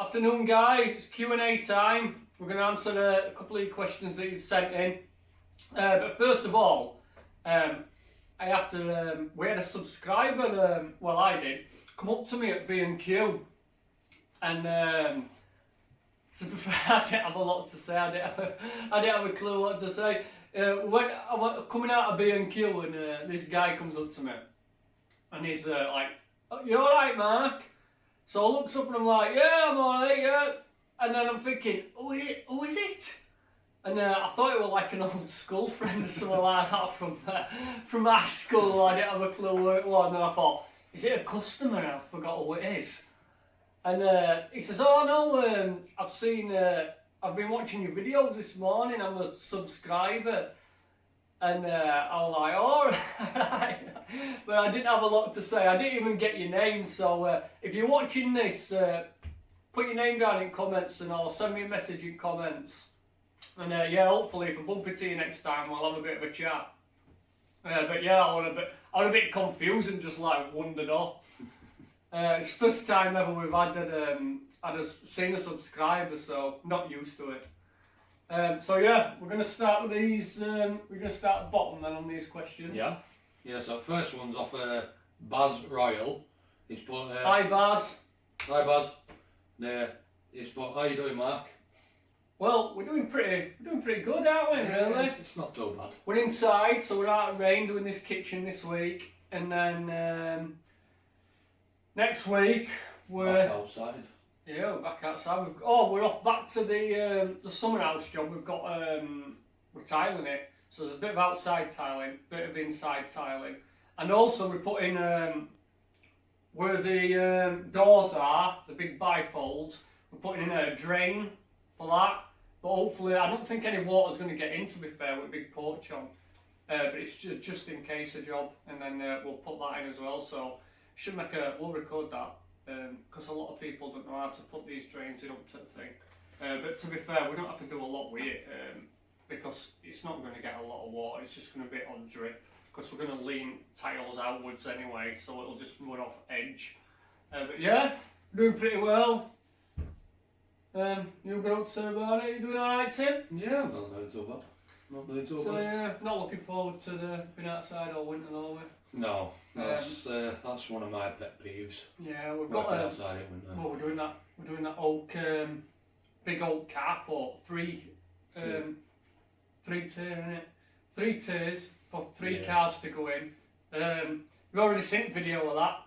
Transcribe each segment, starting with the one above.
Afternoon, guys. It's Q&A time. We're going to answer a couple of questions that you've sent in. But first of all, we had a subscriber, I did, come up to me at B&Q, and to be fair, I didn't have a lot to say. I didn't have a clue what to say. When I was coming out of B&Q, and this guy comes up to me, and he's like, "Oh, you alright, Mark?" So I looks up and I'm like, "Yeah, I'm alright, yeah." And then I'm thinking, who is it? And I thought it was like an old school friend or something like that from high school. I didn't have a clue who it was. And then I thought, is it a customer? And I forgot who it is. And he says, "Oh no, I've been watching your videos this morning. I'm a subscriber." And I was like, "Alright." But I didn't have a lot to say. I didn't even get your name. So if you're watching this, put your name down in comments and I'll send me a message in comments. And hopefully if I bump into you next time, we'll have a bit of a chat. But yeah, I was a bit confused and just like wandered off. It's the first time ever we've seen a subscriber, so not used to it. So yeah, we're going to start with these. We're going to start at the bottom then on these questions. Yeah. So first one's off Baz Royal. He's put. Hi Baz. Hi Baz. He's put. How you doing, Mark? Well, we're doing pretty good, aren't we? Really. It's not too bad. We're inside, so we're out of rain doing this kitchen this week, and then next week we're back outside. Yeah, we're back outside. We're off back to the summer house job. We've got we're tiling it, so there's a bit of outside tiling, bit of inside tiling, and also we're putting where the doors are, the big bifolds. We're putting in a drain for that, but hopefully I don't think any water's going to get in. To be fair, with a big porch on, but it's just in case a job, and then we'll put that in as well. So we'll record that. Because a lot of people don't know how to put these drains in up to the thing. But to be fair, we don't have to do a lot with it because it's not going to get a lot of water. It's just going to be on drip because we're going to lean tiles outwards anyway, so it'll just run off edge. But yeah, doing pretty well. You got up to about it? You doing alright, Tim? Yeah, I'm not doing too bad. Not doing too bad. Yeah, not looking forward to being outside all winter, are we? No, that's one of my pet peeves. Yeah, we've got outside in winter. Well, we're doing that oak, big oak carport, three tier, innit? 3 tiers for 3 cars to go in. We've already seen video of that.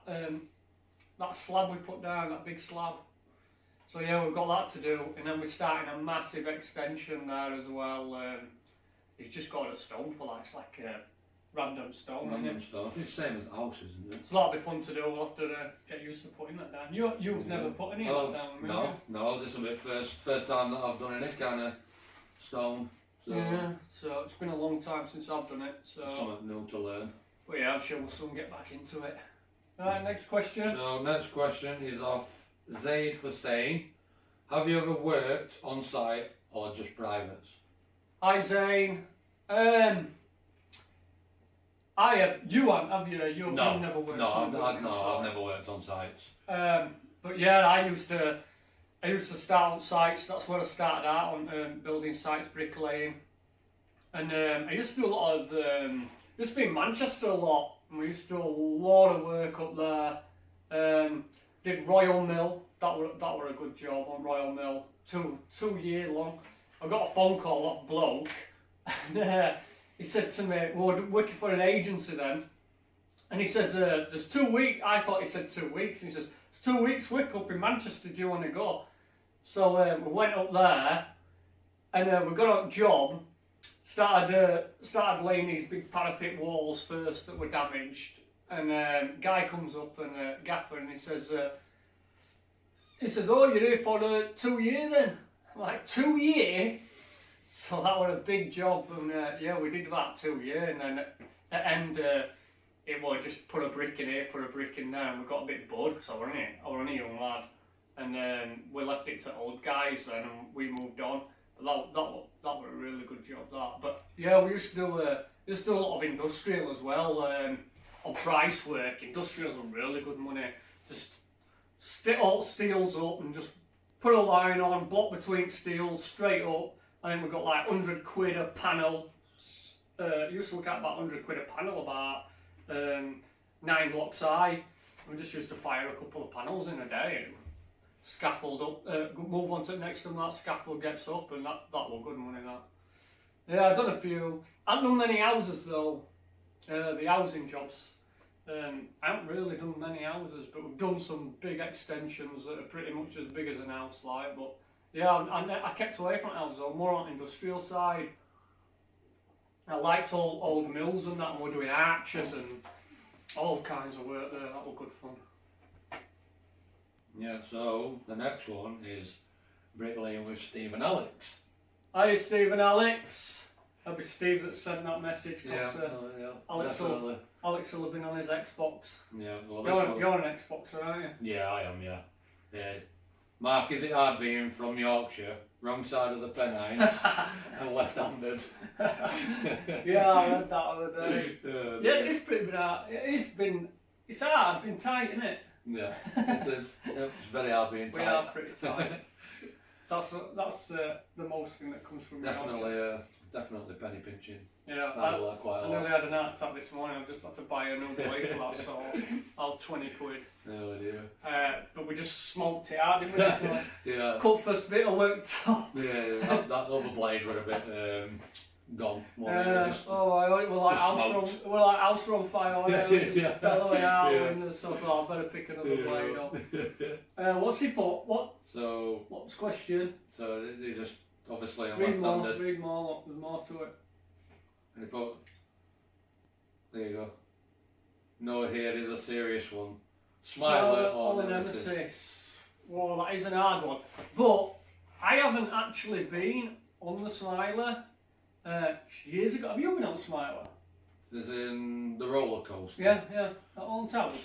That slab we put down, that big slab. So yeah, we've got that to do, and then we're starting a massive extension there as well. It's just got a stone for that. It's like random stone. Random stone. It's the same as houses, isn't it? It's a lot of fun to do. We'll have to get used to putting that down. You've never put any of that down, No, this will be the first time that I've done any kind of stone. So yeah, so it's been a long time since I've done it. So something new to learn. But yeah, I'm sure we'll soon get back into it. Alright, next question. So next question is off Zaid Hussein. Have you ever worked on site or just privates? Hi Zane. I have. You haven't, have you? You've never worked on sites. No, I've never worked on sites. But yeah, I used to start on sites. That's where I started out on building sites, bricklaying, and I used to do a lot of. Used to be in Manchester a lot, and we used to do a lot of work up there. Did Royal Mill. That were a good job on Royal Mill. 2 year long. I got a phone call off bloke, and he said to me, we were working for an agency then, and he says, "There's 2 weeks." I thought he said 2 weeks. And he says, "It's 2 weeks work up in Manchester. Do you want to go?" So we went up there, and we got on job. Started laying these big parapet walls first that were damaged, and guy comes up and gaffer, and he says, "Oh, you're here for 2 years then?" I'm like, 2 years? So that was a big job, and yeah, we did about 2 years, and then at the end, it was just put a brick in here, put a brick in there, and we got a bit bored because I was only a young lad, and we left it to old guys then, and we moved on. But that was a really good job, that. But yeah, we used to do a lot of industrial as well, on price work. Industrials are really good money. Just all steels up and just put a line on, block between steels, straight up, and then we've got like 100 quid a panel. Used to look at about 100 quid a panel, about 9 blocks high. We just used to fire a couple of panels in a day and scaffold up, move on to the next one, that scaffold gets up, and that was good money, that. Yeah, I've done a few. I haven't done many houses though, the housing jobs. I haven't really done many houses, but we've done some big extensions that are pretty much as big as an house, like. But yeah, I kept away from houses, though, more on the industrial side. I liked all the mills and that, and we're doing arches and all kinds of work there. That was good fun. Yeah, so the next one is bricklaying with Steve and Alex. Hi, Steve and Alex. That'll be Steve that sent that message. Yeah, Alex definitely. Alex will have been on his Xbox. Yeah, well, You're an Xboxer, aren't you? Yeah, I am. Yeah. Mark, is it hard being from Yorkshire, wrong side of the Pennines, and left-handed? Yeah, I read that the other day. Yeah, it's pretty been hard. It's hard, been tight, isn't it? Yeah, it is. Yeah, it's very hard being tight. We are pretty tight. That's the most thing that comes from Yorkshire. Definitely penny pinching. Yeah, I do that quite a I lot. nearly had an heart attack this morning. I just had to buy a new blade for that, so I'll 20 quid. Oh dear. But we just smoked it out, didn't we? So Yeah. cut first bit, I worked up. Yeah, that other blade were a bit gone. We're like house on fire on it, we just bellowing out, and so I thought I better pick another blade up. What's he put? What's the question? So they just obviously I'm Read left-handed. more, there's more to it. And he put, there you go. No, here is a serious one. Smiler or nemesis? Well, that is an hard one. But I haven't actually been on the Smiler years ago. Have you been on the Smiler? As in the roller coaster? Yeah, at Alton Towers.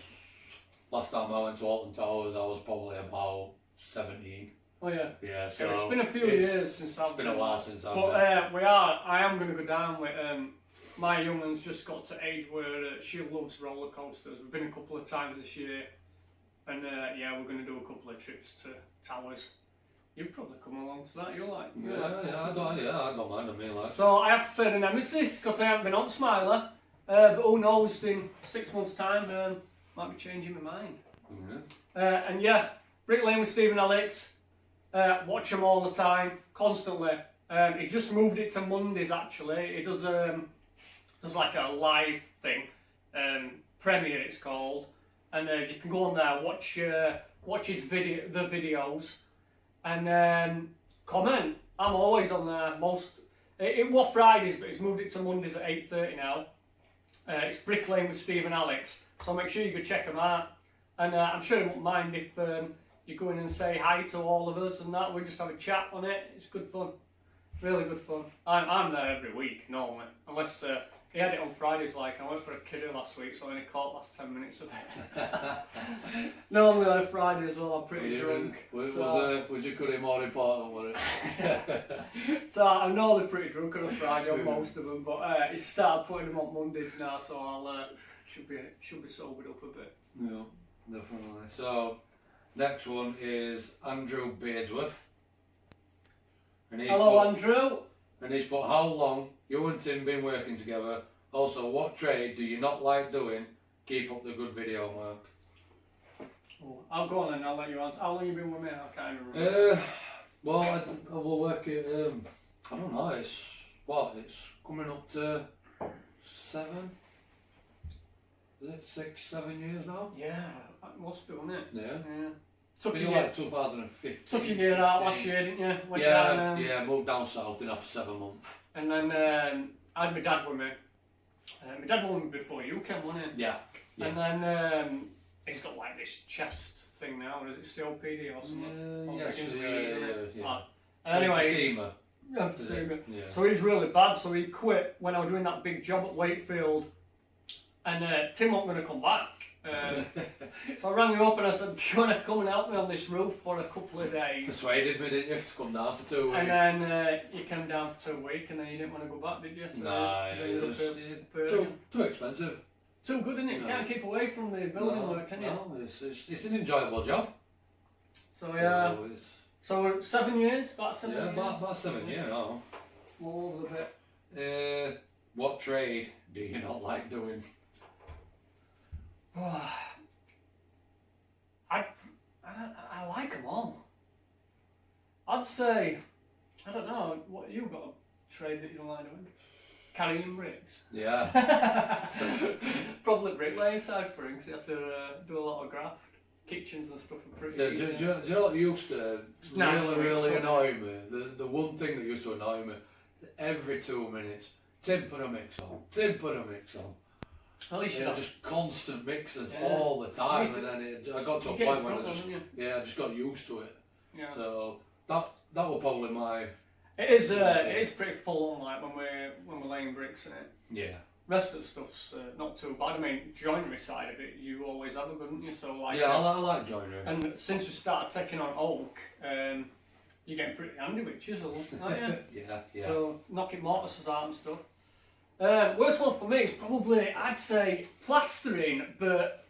Last time I went to Alton Towers, I was probably about 17. Oh yeah. Yeah, so it's been a few years since I've been. It's been a while since I've been. been. I am going to go down with. My young one's just got to age where she loves roller coasters. We've been a couple of times this year, and we're going to do a couple of trips to Towers. You'd probably come along to that. I don't mind. I mean, like. So I have to say the nemesis because I haven't been on Smiler, but who knows? In 6 months' time, might be changing my mind. Bricklaying with Steve and Alex. Watch them all the time, constantly. He just moved it to Mondays actually. He does like a live thing, premiere it's called, and you can go on there, watch his videos, and comment. I'm always on there. It was Fridays, but he's moved it to Mondays at 8:30 now. It's Bricklaying with Steve and Alex, so make sure you go check them out. And I'm sure he won't mind if you go in and say hi to all of us and that. We just have a chat on it. It's good fun, really good fun. I'm there every week normally, unless he had it on Fridays. Like I went for a kiddo last week, so I only caught last 10 minutes of it. Normally on a Friday as well, I'm pretty drunk. Was your curry more important, was it? So I know they're pretty drunk on a Friday on most of them, but he started putting them on Mondays now, so I'll should be sobered up a bit. Yeah, definitely. So. Next one is Andrew Beardsworth. Hello, Andrew. And he's put, how long you and Tim been working together? Also, what trade do you not like doing? Keep up the good video, Mark. Oh, I'll go on then, I'll let you answer. How long have you been with me? I can't even remember. Well, I will work at, I don't know, it's coming up to 7? Is it 6, 7 years now? Yeah, that must be, wasn't it? Yeah. Took you like 2015. Took you near out last year, didn't you? Moved down south, didn't have 7 months. And then I had my dad with me. My dad was with me before you came, wasn't it? Yeah. And then he's got like this chest thing now, is it COPD or something? Yeah. Anyway, emphysema. So he's really bad, so he quit when I was doing that big job at Wakefield. And Tim wasn't going to come back. So I rang him up and I said, do you want to come and help me on this roof for a couple of days? Persuaded me, didn't you, to come down for 2 weeks? And then you came down for 2 weeks and then you didn't want to go back, did you? So nah, too expensive. Too good, isn't it? You can't keep away from the building work, can you? No, it's an enjoyable job. So yeah, So we're 7 years, about 7 years. Yeah, about 7 years now. All over the bit. What trade do you not like doing? I like them all. I'd say, I don't know, what you got a trade that you don't like doing? Carrying bricks. Yeah. Probably bricklaying side for him, because he has to do a lot of graft. Kitchens and stuff are pretty Do easy. you know what used to nice really annoy me? The one thing that used to annoy me, every 2 minutes, put a mix on. At least Just constant mixes all the time, and then I got to a point where I just got used to it. Yeah. So that was probably my. It is pretty full on, like when we're laying bricks in it. Yeah. Rest of the stuff's not too bad. I mean, joinery side of it, you always have it, wouldn't you? So like. Yeah, I like joinery. And since we started taking on oak, you're getting pretty handy with chisels, aren't you? Yeah. So knocking mortises out and stuff. Worst one for me is probably, I'd say, plastering, but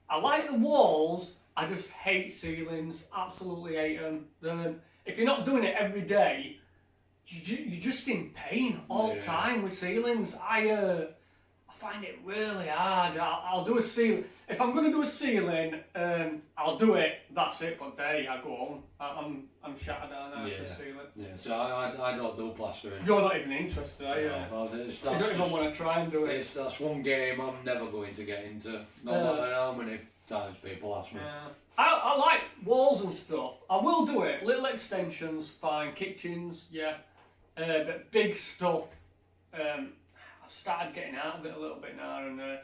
I like the walls, I just hate ceilings, absolutely hate them. If you're not doing it every day, you're just in pain all the time with ceilings. I find it really hard. I'll do a ceiling. If I'm going to do a ceiling, I'll do it. That's it for the day. I go home. I'm shattered down after ceiling. Yeah, so I don't do plastering. You're not even interested, are you? No, You don't even want to try and do it. That's one game I'm never going to get into. No matter how many times people ask me. I like walls and stuff. I will do it. Little extensions, fine. Kitchens, yeah. But big stuff, I've started getting out of it a little bit now, and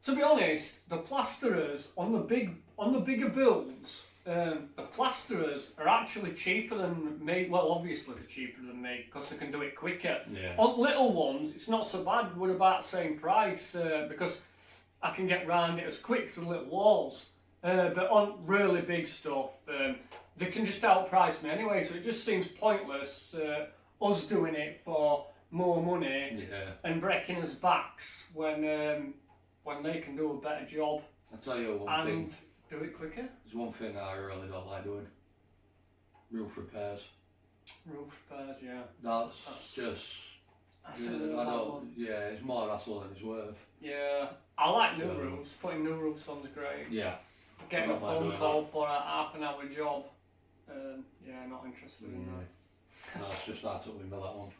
to be honest, the plasterers on the bigger builds, the plasterers are actually cheaper than me. Well, obviously they're cheaper than me because they can do it quicker. Yeah. On little ones, it's not so bad. We're about the same price because I can get round it as quick as the little walls. But on really big stuff, they can just outprice me anyway, so it just seems pointless us doing it for more money and breaking us backs when they can do a better job. I'll tell you one thing. And do it quicker. There's one thing I really don't like doing. Roof repairs. Roof repairs, yeah. That's just. That's it's more hassle than it's worth. Yeah, I like new roofs. Putting new roofs on is great. Yeah. Getting a phone call for a half an hour job. Not interested in that. No, it's just that took me that one.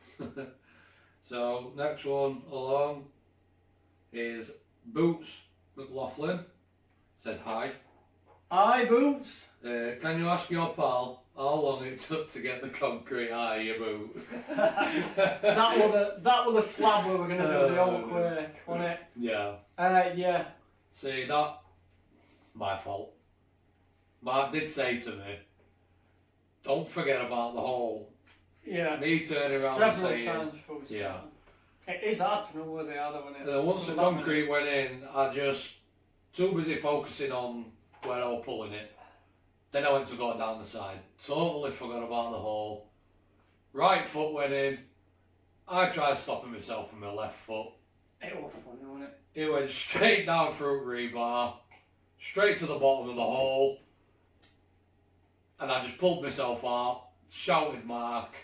So next one along is Boots McLaughlin. Says hi. Hi, Boots. Can you ask your pal how long it took to get the concrete out of your boot? that was the slab we were going to do the old quick, wasn't it? Yeah. Yeah. See, that my fault. Mark did say to me, don't forget about the hole. Yeah. Me turning around and saying, times before we started. It is hard to know where they are though, isn't it? Once the concrete went in, I just too busy focusing on where I was pulling it. Then I went to go down the side. Totally forgot about the hole. Right foot went in. I tried stopping myself from my left foot. It was funny, wasn't it? It went straight down through rebar, straight to the bottom of the hole. And I just pulled myself out, shouted Mark.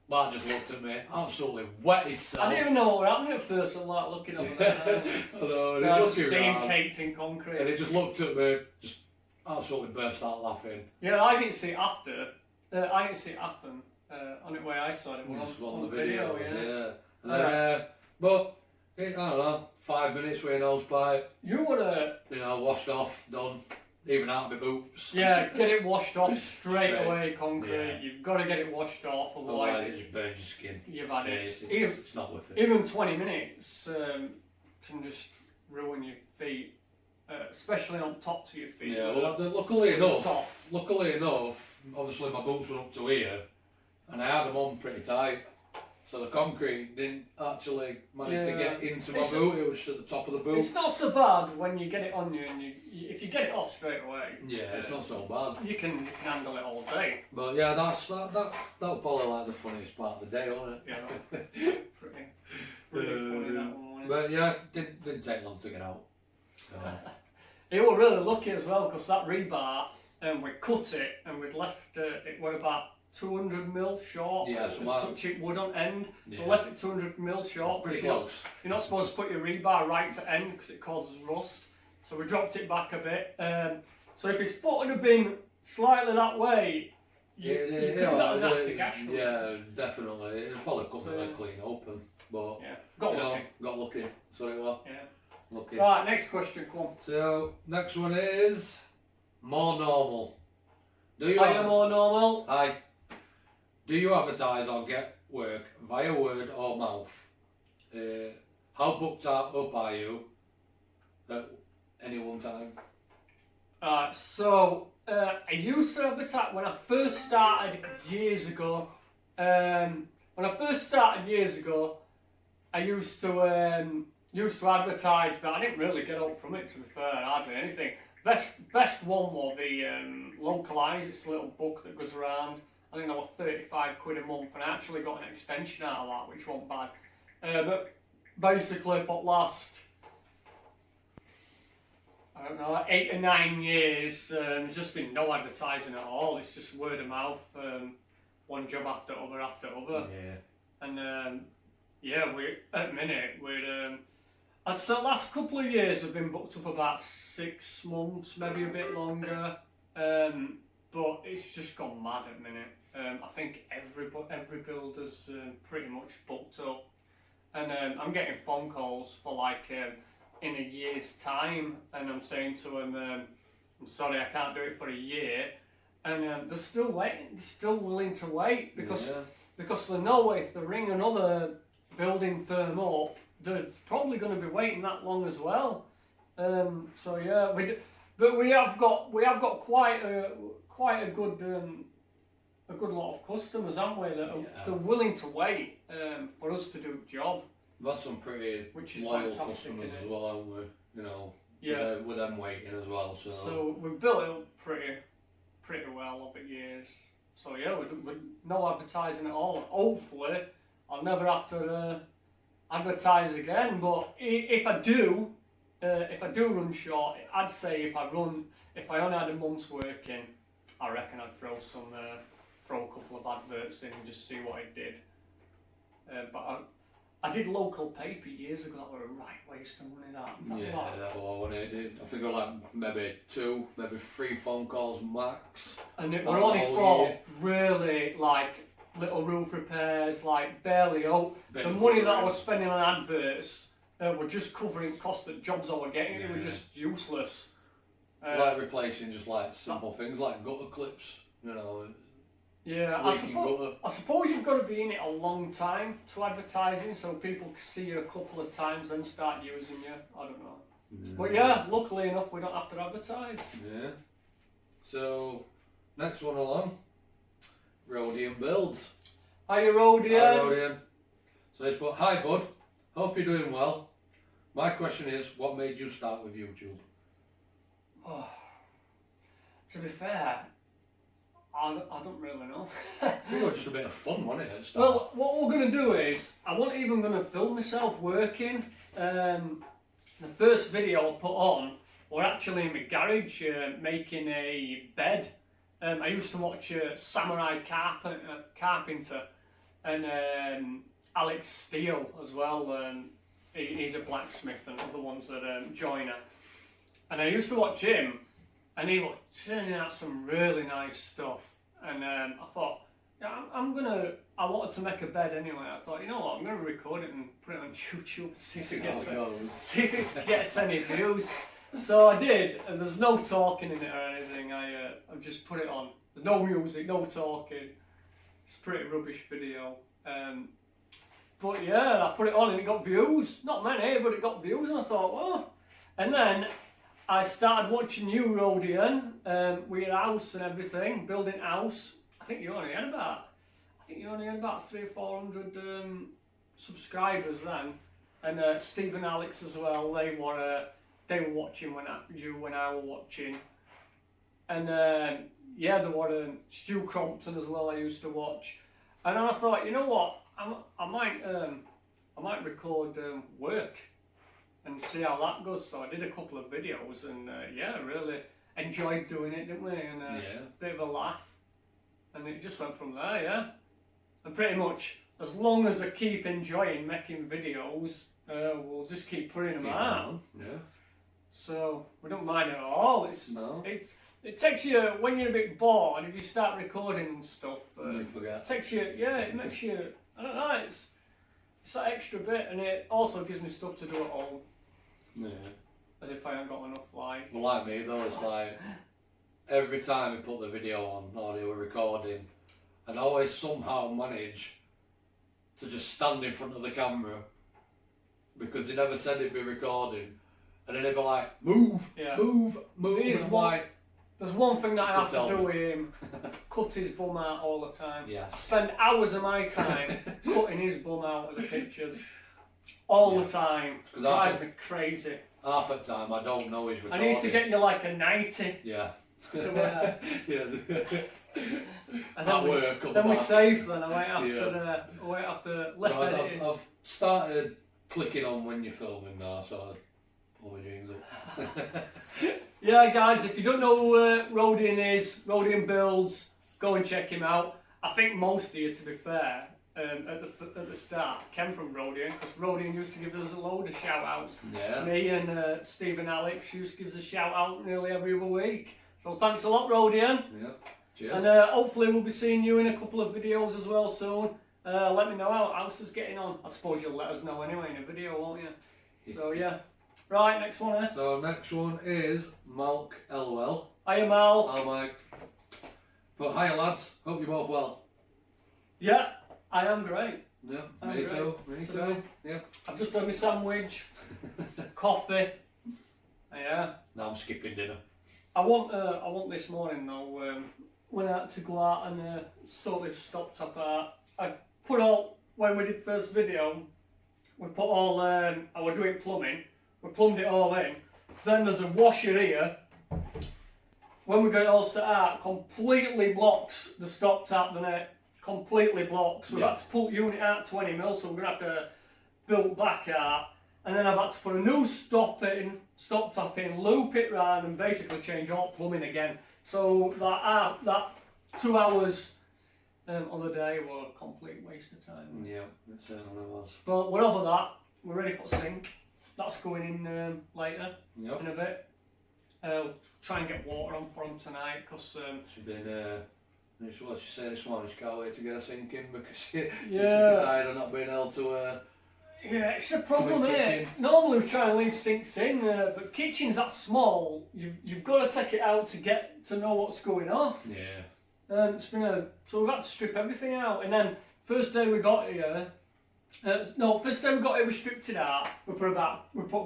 Mark just looked at me, absolutely wet himself. I didn't even know what were happening at first. I'm like looking up at it. Same caked in concrete. And he just looked at me, just absolutely burst out laughing. Yeah, I didn't see it after. I didn't see it happen. On it where I saw it, on the video. Yeah. And then, but I don't know, 5 minutes with a nose pipe. You would have. Washed off, done. Even out of my boots. Yeah, get it washed off straight away, concrete. Yeah. You've got to get it washed off, otherwise it just burns your skin. You've had it. It's not worth it. Even 20 minutes can just ruin your feet, especially on tops of your feet. Yeah, well, luckily enough, obviously my boots were up to here, and I had them on pretty tight. So the concrete didn't actually manage to get into my boot, it was just at the top of the boot. It's not so bad when you get it on you, and if you get it off straight away. Yeah, it's not so bad. You can handle it all day. But yeah, that'll probably like the funniest part of the day, wasn't it? Yeah, pretty funny that one. But yeah, didn't take long to get out. So. You were really lucky as well, because that rebar, and we cut it, and we'd left it were about 200mm short. Yeah, so touch it wood on end. Yeah. So left it 200mm short. Pretty You're close. not supposed to put your rebar right to end because it causes rust. So we dropped it back a bit. So if his foot had been slightly that way, you could have got a nasty gash from it. Yeah, definitely. It was probably completely clean open, but Yeah, got lucky. Got lucky. That's what it was. Yeah. Lucky. Right, next question, come on. So next one is more normal. Do you? Are you more normal? Hi. Do you advertise or get work via word or mouth? How booked up are you at any one time? So I used to advertise when I first started years ago. I used to advertise, but I didn't really get out from it. To be fair, hardly anything. Best one was the Localise. It's a little book that goes around. I think that was 35 quid a month, and I actually got an extension out of that, which wasn't bad. But basically, for the last, I don't know, 8 or 9 years, there's just been no advertising at all. It's just word of mouth, one job after other. Yeah. And yeah, we at the minute I'd say the last couple of years we've been booked up about 6 months, maybe a bit longer. But it's just gone mad at the minute. I think every builder's pretty much booked up, and I'm getting phone calls for like in a year's time, and I'm saying to them, I'm sorry, I can't do it for a year, and they're still waiting, they're still willing to wait because they know if they ring another building firm up, they're probably going to be waiting that long as well. So yeah, but we have got quite a good lot of customers, haven't we? That they're willing to wait for us to do the job. We've had some pretty loyal customers as well, haven't we? You know, with them waiting as well. So we've built it up pretty well over years. So yeah, with no advertising at all. Hopefully, I'll never have to advertise again. But if I do run short, I'd say if I only had a month's work in, I reckon I'd throw a couple of adverts in and just see what it did. But I did local paper years ago. That were a right waste of money. That was what I did. I think I like maybe 2, maybe 3 phone calls max. And it were only for really like little roof repairs, like barely out. The money that I was spending on adverts were just covering costs that jobs I were getting. It were just useless. Like replacing just like simple things like gutter clips, you know. Yeah, I suppose you've got to be in it a long time to advertising, so people see you a couple of times and start using you. I don't know. Yeah. But yeah, luckily enough, we don't have to advertise. Yeah. So, next one along, Rhodium Builds. Hiya, Rhodium. Hi, Rhodium. So he's put, hi bud, hope you're doing well. My question is, what made you start with YouTube? Oh, to be fair, I don't really know. I think it was just a bit of fun, wasn't it? Well, what we're going to do is, I wasn't even going to film myself working. The first video I put on were actually in my garage making a bed. I used to watch Samurai Carpenter and Alex Steele as well. He's a blacksmith and other ones that joiner. And I used to watch him, and he was turning out some really nice stuff. And I thought, yeah, I wanted to make a bed anyway. I thought, you know what, I'm going to record it and put it on YouTube and see if it gets any views. So I did, and there's no talking in it or anything. I've just put it on. There's no music, no talking. It's a pretty rubbish video. But yeah, I put it on and it got views. Not many, but it got views, and I thought, well. And then I started watching you, Rhodium, with your house and everything, building house. I think you only had about 300 or 400 subscribers then, and Steve and Alex as well. They were watching when I was watching, and yeah, there were Stu Crompton as well. I used to watch, and then I thought, you know what, I might record work and see how that goes. So I did a couple of videos, and yeah, really enjoyed doing it, didn't we? And Yeah. bit of a laugh, and it just went from there, yeah. And pretty much, as long as I keep enjoying making videos, we'll just keep putting them out. On. Yeah. So we don't mind it at all. No. It takes you, when you're a bit bored, if you start recording and stuff, You forget. it takes you, yeah, it makes you, I don't know, it's that extra bit, and it also gives me stuff to do at home, Yeah. as if I haven't got enough, like. Well, like me though, it's like every time we put the video on or they were recording, I'd always somehow manage to just stand in front of the camera because they never said it'd be recording, and then they'd be like, move, Yeah. move, move, There's and I'm one- like, There's one thing that I have to Tell do me. with him, cut his bum out all the time. yes. Spend hours of my time cutting his bum out of the pictures. All the time. 'Cause I Drives me crazy. Half the time I don't know he's I recording. need to get you like a 90 Yeah. to wear. Yeah. And That then work. then we're safe then. I wait after, Yeah. less No, editing. I've started clicking on when you're filming now, so I pull my jeans up. Yeah, guys, if you don't know who Rodian is, Rodian Builds, go and check him out. I think most of you, to be fair, at the start, came from Rodian, because Rodian used to give us a load of shout-outs. Yeah. Me and Steve and Alex used to give us a shout-out nearly every other week. So thanks a lot, Rodian. Yeah. Cheers. And hopefully we'll be seeing you in a couple of videos as well soon. Let me know how House is getting on. I suppose you'll let us know anyway in a video, won't you? So yeah. Right, next one, eh? So next one is Malk LOL. Hiya, Mal. Hi Mike. But hiya lads, hope you're both well. Yeah, I am great. Yeah, I'm me great. too, me So- too. Yeah. I've just had my sandwich, coffee. Yeah. Now I'm skipping dinner. I want this morning though, when I had to go out and sort this stop top out, I put all, when we did first video, we put all, I was doing plumbing, we plumbed it all in, then there's a washer here, when we got it all set out, completely blocks the stop tap, doesn't it? Completely blocks, so we've had to pull the unit out 20 mil, so we're going to have to build back out, and then I've had to put a new stop tap in, loop it round, and basically change all plumbing again. So that 2 hours on the day were a complete waste of time. Yeah, it certainly was. But we're over that. We're ready for sink. That's going in later Yep. in a bit. Try and get water on for them tonight because She's been, what she said this morning, she can't wait to get a sink in because she's Yeah. tired of not being able to. yeah, it's a problem, Come in isn't it? kitchen. Normally we try and leave sinks in, but kitchens that small, you've got to take it out to get to know what's going off. Yeah. It's been so we've had to strip everything out, and then first day we got here, first day we got here we stripped it out. We put that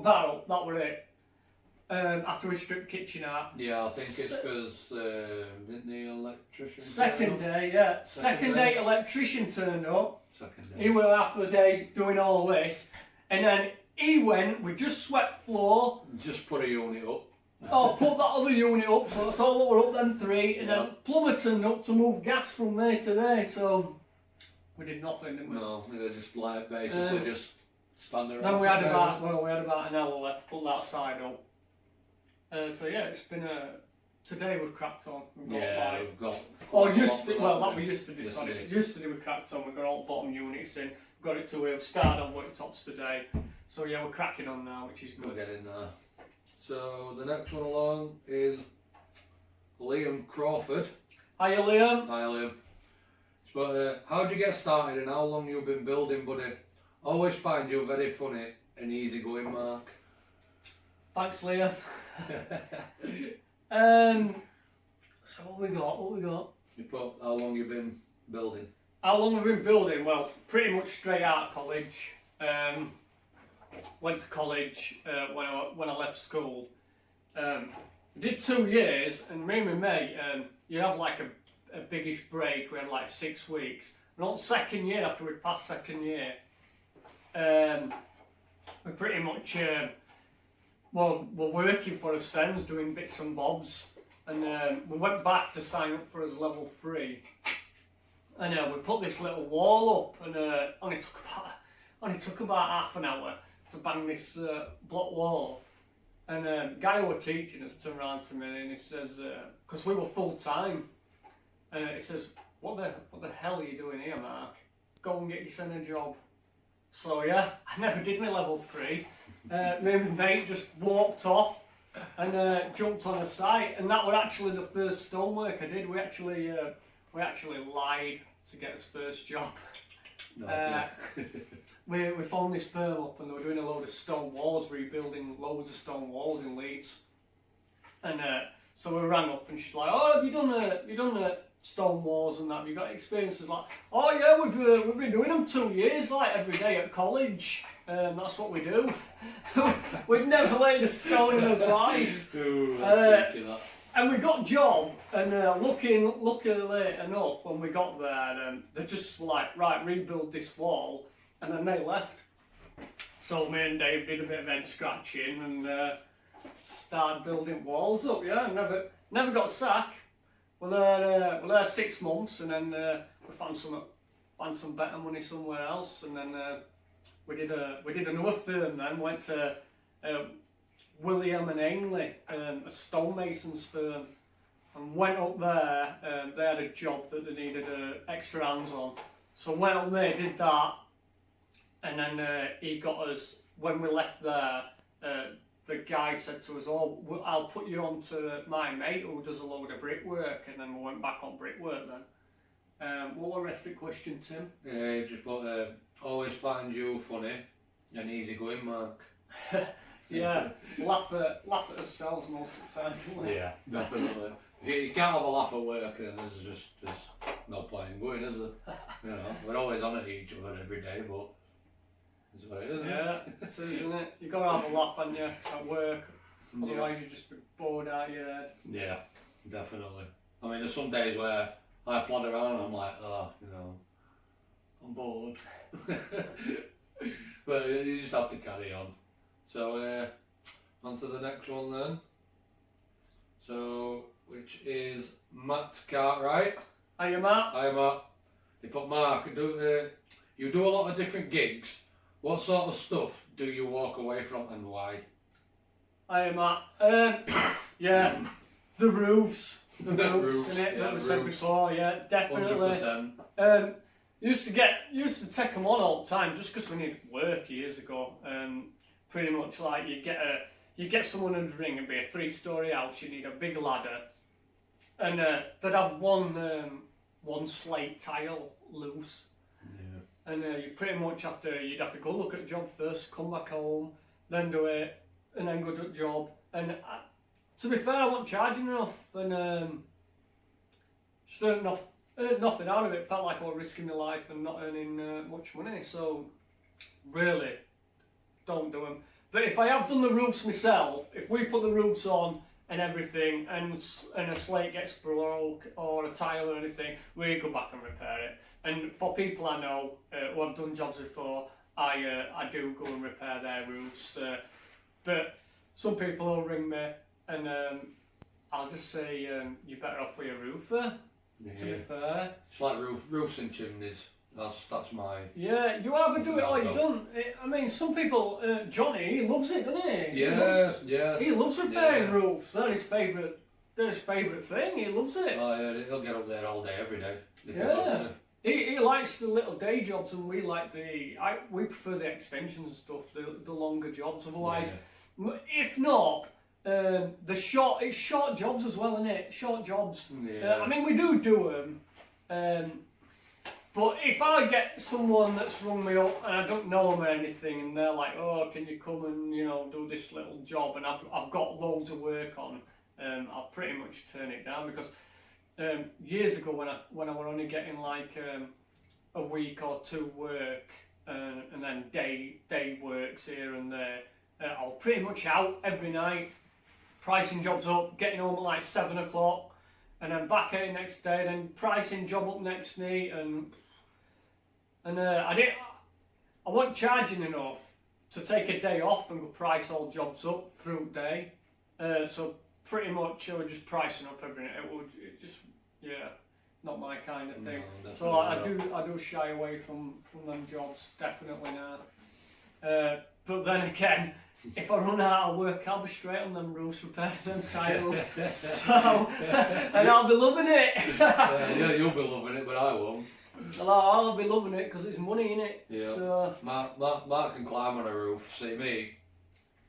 up. That were it. After we stripped kitchen out. Yeah, I think it's because didn't the electrician? Second turn up? day, yeah. Second Second day electrician turned up. Second He day. was half the day doing all this, and then he went. We just swept floor. Just put a unit up. Oh, put that other unit up, so that's all that were up them three, and Yeah. then plumber turned up to move gas from there to there, so we did nothing, didn't we? No, they just like basically just stand around. Then we had for about now. an hour left, put that side up. So yeah, it's been today we've cracked on. We've got Yeah, like, we've got. oh, quite a used lot to, for well, that, that we used to do, Yes, sorry. we did. Yesterday we cracked on, we've got all bottom units in, we've got it to we've started on worktops today. So yeah, we're cracking on now, which is We're good. getting there. So the next one along is Liam Crawford. Hiya Liam. Hi Liam. But how'd you get started and how long you've been building, buddy? Always find you very funny and easygoing, Mark. Thanks Liam. So what we got? You put how long you've been building? How long have we been building? Well, pretty much straight out of college. Went to college when I left school. Did 2 years, and me and my mate, you have like a biggish break. We had like 6 weeks. And on second year, after we passed second year, we pretty much we're working for ourselves, doing bits and bobs, and we went back to sign up for us level 3. And we put this little wall up, and only took about half an hour to bang this block wall. And the guy who was teaching us turned around to me and he says, because we were full time, he says, what the hell are you doing here, Mark? Go and get yourself a job. So yeah, I never did my level 3. Me and my mate just walked off and jumped on a site, and that was actually the first stonework I did. We actually lied to get his first job. We phoned this firm up and they were doing a load of stone walls, rebuilding loads of stone walls in Leeds. And so we rang up and she's like, "Oh, have you done the stone walls and that? Have you got experience?" Like, "Oh yeah, we've been doing them 2 years, like every day at college. That's what we do." We'd never laid a stone in his life. Ooh, that's tricky, that. And we got job, and luckily enough, when we got there, they just like, right, rebuild this wall, and then they left. So me and Dave did a bit of head scratching and started building walls up. Yeah, never got sacked. We're there 6 months, and then we found some better money somewhere else, and then we did another firm. Then went to William and Ainley, a stonemasons firm, and went up there. They had a job that they needed extra hands on, so went up there, did that, and then he got us. When we left there, the guy said to us, "Oh, I'll put you on to my mate who does a load of brickwork," and then we went back on brickwork then. What was the rest of the question, Tim? Yeah, just put, always find you funny and easy going, Mark. Yeah, laugh at ourselves most of the time, don't we? Yeah, definitely. If you can't have a laugh at work, then there's no point going, is there? You know, we're always on at each other every day, but it's what it is, isn't Yeah, it? it is, isn't it? You gotta have a laugh, on you at work, otherwise you just be bored out of your head. Yeah, definitely. I mean, there's some days where I plod around and I'm like, oh, you know, I'm bored. But you just have to carry on. So, on to the next one then. So, which is Matt Cartwright. Hiya, Matt. Hi, Matt. You put Mark, you do a lot of different gigs. What sort of stuff do you walk away from and why? Hiya, Matt. Yeah, the roofs. The roofs, innit? Yeah, That we said before, yeah, definitely. 100%. Used to take them on all the time just because we needed work years ago. Pretty much like you get someone in the ring and be a 3-story house. You need a big ladder, and they'd have one slate tile loose, Yeah. and you pretty much you'd have to go look at the job first, come back home, then do it, and then go do the job. And to be fair, I wasn't charging enough, and just earned nothing out of it. Felt like I was risking my life and not earning much money. So really, don't do them. But if I have done the roofs myself, if we put the roofs on and everything, and a slate gets broke or a tile or anything, we go back and repair it. And for people I know who have done jobs before, I do go and repair their roofs. But some people will ring me and I'll just say, you're better off with your roofer. Yeah. To be fair, It's like roofs and chimneys. That's my. yeah, you either do it or you don't. I mean, some people, Johnny, he loves it, doesn't he? Yeah. He loves repairing Yeah. roofs. That's his favourite thing. He loves it. Oh yeah, he'll get up there all day, every day. If he Yeah. does, doesn't He likes the little day jobs, and we like we prefer the extensions and stuff, the longer jobs. Otherwise, if not, it's short jobs as well, isn't it? Short jobs. Yeah. I mean, we do them. But if I get someone that's rung me up and I don't know them or anything, and they're like, "Oh, can you come and do this little job?" and I've got loads of work on, I'll pretty much turn it down because years ago when I were only getting like a week or 2 work and then day works here and there, I was pretty much out every night, pricing jobs up, getting home at like 7 o'clock. And then back at it next day, then pricing job up next night, and I wasn't charging enough to take a day off and go price all jobs up through the day. So pretty much I was just pricing up every night. It just not my kind of thing. No, So I do shy away from them jobs definitely now. But then again, if I run out of work, I'll be straight on them roofs repairing them tiles. So, and I'll be loving it. Yeah, you'll be loving it, but I won't. I'll be loving it because it's money, innit? Yeah. So, Mark can climb on a roof. See me,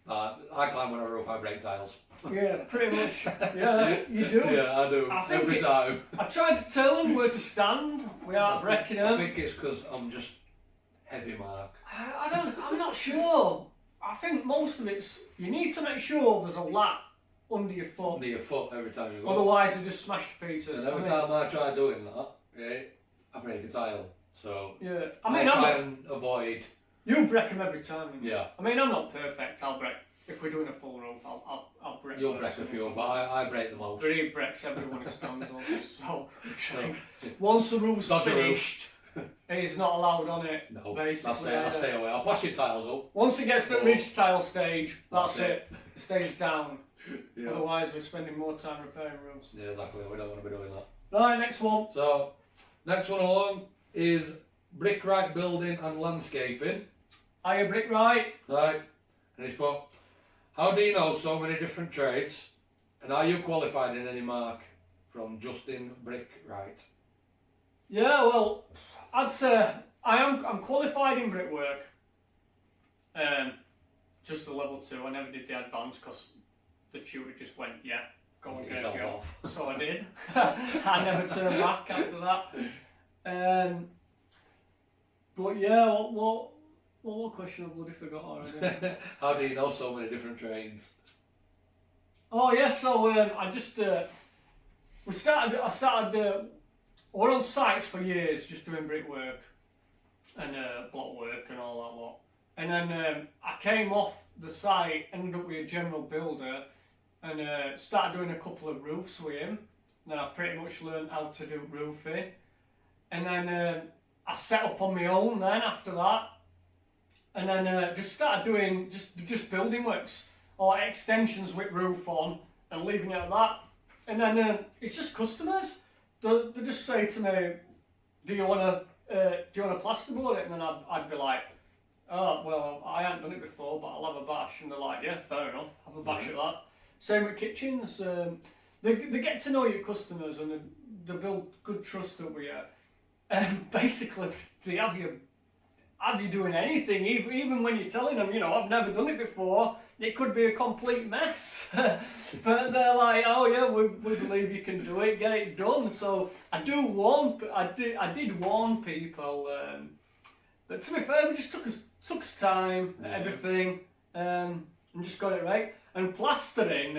I climb on a roof, I break tiles. yeah, pretty much. Yeah, you do. Yeah, I do. Every time. I tried to tell him where to stand without breaking him. I think it's because I'm just heavy, Mark. I'm not sure. I think most of it's, you need to make sure there's a lat under your foot. Under your foot every time you go. Otherwise, they just smash to pieces. And every time I try doing that, right, I break a tile. So yeah, I try and avoid. You break them every time. Yeah. I mean, I'm not perfect. I'll break. If we're doing a full roof, I'll break. You'll break a few, but I break the most. But he breaks everyone who stands on. So once the roof's finished, he's not allowed on it. No, basically. I'll stay away. I'll push your tiles up. Once it gets to the ridge tile stage, that's it. It stays down. Yeah. Otherwise, we're spending more time repairing roofs. Yeah, exactly. We don't want to be doing that. Right, next one. So, next one along is brick-right building and landscaping. Are you brick right? Right. And he's put, how do you know so many different trades? And are you qualified in any, Mark? From Justin Brick-right. Yeah, well, I'd say I'm qualified in brickwork. Just the level 2. I never did the advanced because the tutor just went, yeah, go and get a job. Off. So I did. I never turned back after that. But yeah, what question I've bloody forgot already? How do you know so many different trades? Oh yeah, so I just we're on sites for years just doing brickwork and block work and all that lot. And then I came off the site, ended up with a general builder, and started doing a couple of roofs with him. Then I pretty much learned how to do roofing. And then I set up on my own then after that. And then just started doing just building works or extensions with roof on and leaving it at that. And then it's just customers. They just say to me, do you want to plasterboard it? And then I'd be like, oh, well, I haven't done it before, but I'll have a bash. And they're like, yeah, fair enough, have a bash at that. Same with kitchens. They get to know your customers and they build good trust up with you. And basically, they have you doing anything, even when you're telling them, I've never done it before, it could be a complete mess. But they're like, oh yeah, we believe you can do it, get it done. So I did warn people, but to be fair, we just took us time, everything, and just got it right. And plastering,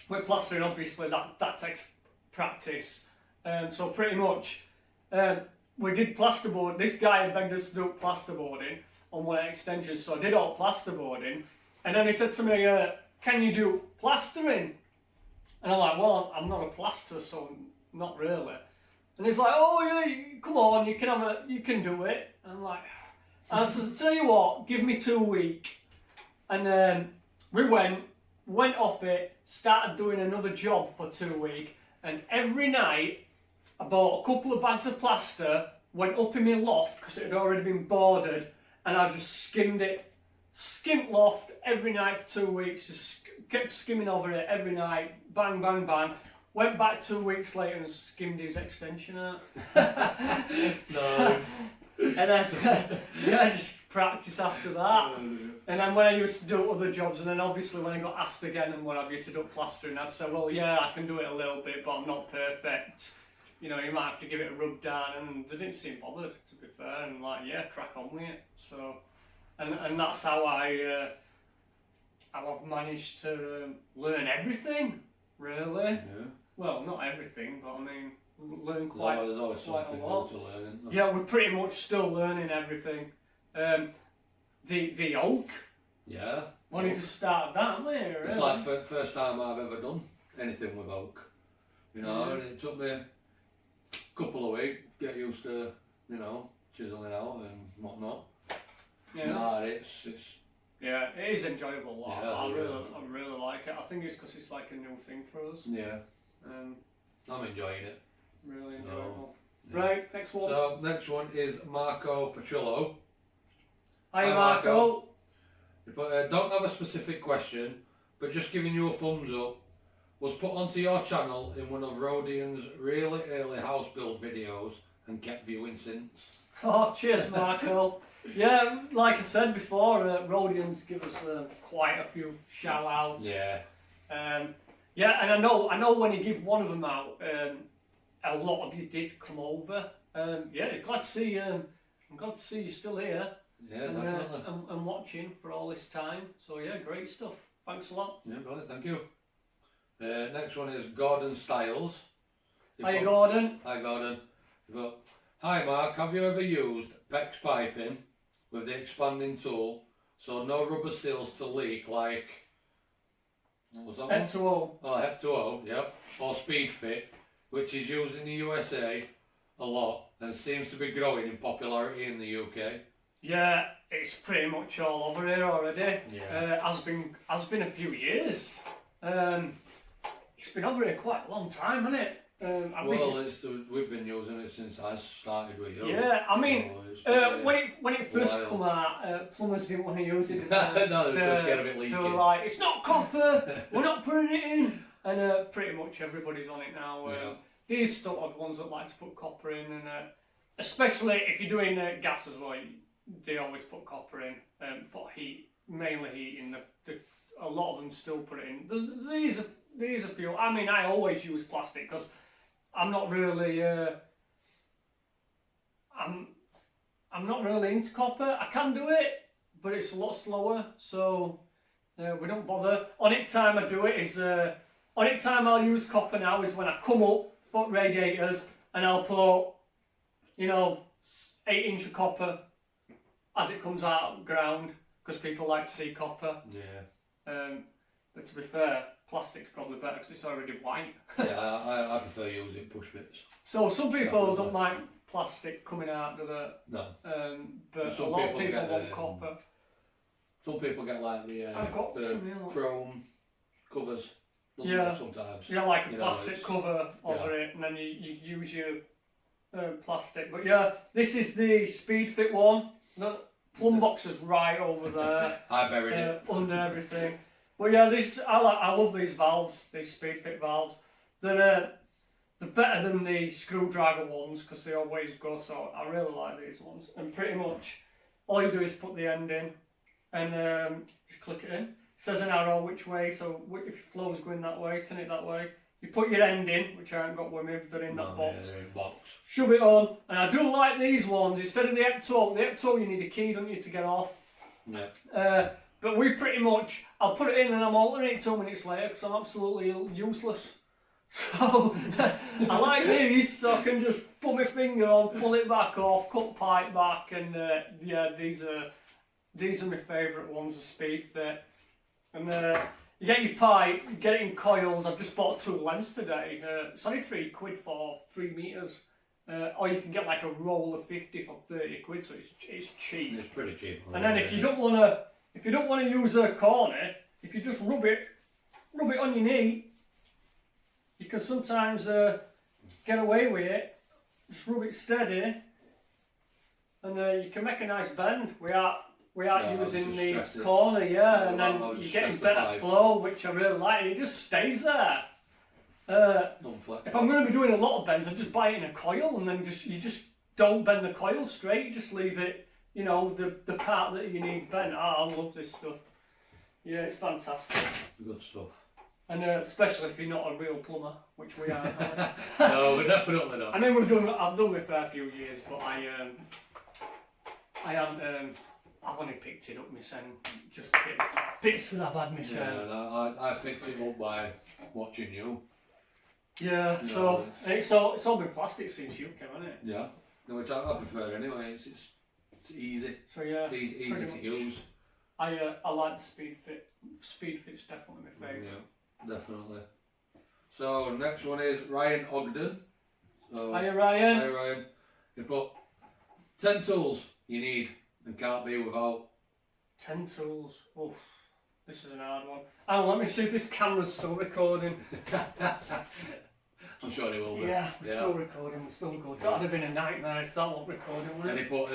with plastering obviously that takes practice. So pretty much, we did plasterboard. This guy had begged us to do plasterboarding on one extension, so I did all plasterboarding. And then he said to me, can you do plastering? And I'm like, well, I'm not a plasterer, so not really. And he's like, oh yeah, come on, you can do it. And I'm like, and I said, tell you what, give me 2 weeks. And then we went off it, started doing another job for 2 weeks, and every night I bought a couple of bags of plaster, went up in my loft because it had already been boarded, and I just skimmed loft every night for 2 weeks, just kept skimming over it every night, bang, bang, bang. Went back 2 weeks later and skimmed his extension out. Nice. And then, I just practice after that. And then when I used to do other jobs, and then obviously when I got asked again and what have you to do plastering, I'd say, well, yeah, I can do it a little bit, but I'm not perfect. You might have to give it a rub down, and they didn't seem bothered, to be fair, and like, yeah, crack on with it. So, and that's how I've managed to learn everything, really. Yeah. Well, not everything, but I mean, learn quite, There's always quite something a lot. new to learn, isn't there? Yeah, we're pretty much still learning everything. The oak. Yeah. Only just started that, haven't we? Really? It's like first time I've ever done anything with oak. And it took me a couple of weeks to get used to, chiseling out and whatnot. Yeah. Nah, it's Yeah, it is enjoyable. Yeah, I really like it. I think it's because it's like a new thing for us. yeah. Um, I'm enjoying it. really So, enjoyable. yeah. Right, next one. So next one is Marco Petrillo. Hi, Hi, Marco. He put, don't have a specific question, but just giving you a thumbs up. Was put onto your channel in one of Rodian's really early house build videos and kept viewing since. Oh, cheers, Marco. Yeah, like I said before, Rodians give us quite a few shout outs. Yeah. Yeah, and I know when you give one of them out, a lot of you did come over. Yeah, it's glad to see. I'm glad to see you still here. Yeah, and, definitely. And watching for all this time. So yeah, great stuff. Thanks a lot. Yeah, brilliant. Thank you. Next one is Gordon Styles. Hi, Gordon. Hi, Gordon. But, hi, Mark. Have you ever used PEX piping with the expanding tool so no rubber seals to leak like, what was that one? Petrillo. Oh, Hep2O, yep. Or Speed Fit, which is used in the USA a lot and seems to be growing in popularity in the UK. Yeah, it's pretty much all over here already. Yeah. Has been a few years. It's been over here quite a long time, hasn't it? We've been using it since I started with you. Yeah, I mean, so when it first come out, plumbers didn't want to use it. no, they just get a bit leaky. They were like, "It's not copper. We're not putting it in." And pretty much everybody's on it now. Yeah. These still are the ones that like to put copper in, and especially if you're doing gas as well, they always put copper in for heat, mainly heating. A lot of them still put it in. These are few. I mean, I always use plastic because I'm not really. I'm not really into copper. I can do it, but it's a lot slower, so we don't bother. Only time I do it is only time I'll use copper now is when I come up foot radiators and I'll put 8-inch of copper as it comes out of the ground because people like to see copper. Yeah. But to be fair, plastic's probably better because it's already white. Yeah, I prefer using push fits. So some people don't like plastic coming out of the. No. But Some a lot of people people get, want copper. Some people get like the I've got some here. chrome covers. Yeah. Sometimes. Yeah, like a plastic cover over it, and then you use your plastic. But yeah, this is the Speed Fit one. The plumb box is right over there. I buried it under everything. But yeah, I love these valves, these Speed Fit valves. They're better than the screwdriver ones because they always go. So I really like these ones. And pretty much all you do is put the end in and just click it in. It says an arrow which way. So if your flow's going that way, turn it that way. You put your end in, which I haven't got with me. They're in that box. Yeah, they're in a box. Shove it on, and I do like these ones instead of the Hep2O. The Hep2O you need a key, don't you, to get off. Yeah. But we pretty much, I'll put it in and I'm altering it 2 minutes later because I'm absolutely useless. So I like these, so I can just put my finger on, pull it back off, cut pipe back, and yeah, these are my favourite ones, the Speed Fit. And you get your pipe, you get it in coils. I've just bought 2 lengths today. It's only £3 for 3 metres. Or you can get like a roll of 50 for 30 quid, so it's cheap. It's pretty cheap. And then if you don't want to use a corner, if you just rub it on your knee, you can sometimes get away with it. Just rub it steady, and you can make a nice bend without using the corner, and then you're getting better flow, which I really like. And it just stays there. If I'm going to be doing a lot of bends, I just buy it in a coil, and then you just don't bend the coil straight. You just leave it, the part that you need bent. I love this stuff. Yeah, it's fantastic. Good stuff. And especially if you're not a real plumber, which we are. No, we're definitely not. I mean, I've done it for a few years, but I haven't. I've only picked it up myself, just bits that I've had myself. Yeah, no, I picked it up by watching you. Yeah, No, so it's all been plastic since you came, hasn't it? Yeah, no, which I prefer anyway. It's easy. So yeah, It's easy to use. I like the Speed Fit. Speed Fit's definitely my favourite. Yeah, definitely. So next one is Ryan Ogden. So, Hiya Ryan. Hi Ryan. You put 10 tools you need and can't be without. 10 tools. Oh, this is an hard one. Oh, let me see if this camera's still recording. I'm sure he will be. Yeah, we're still recording. We're still good. That'd have been a nightmare if that wasn't recording, wouldn't And it? he put,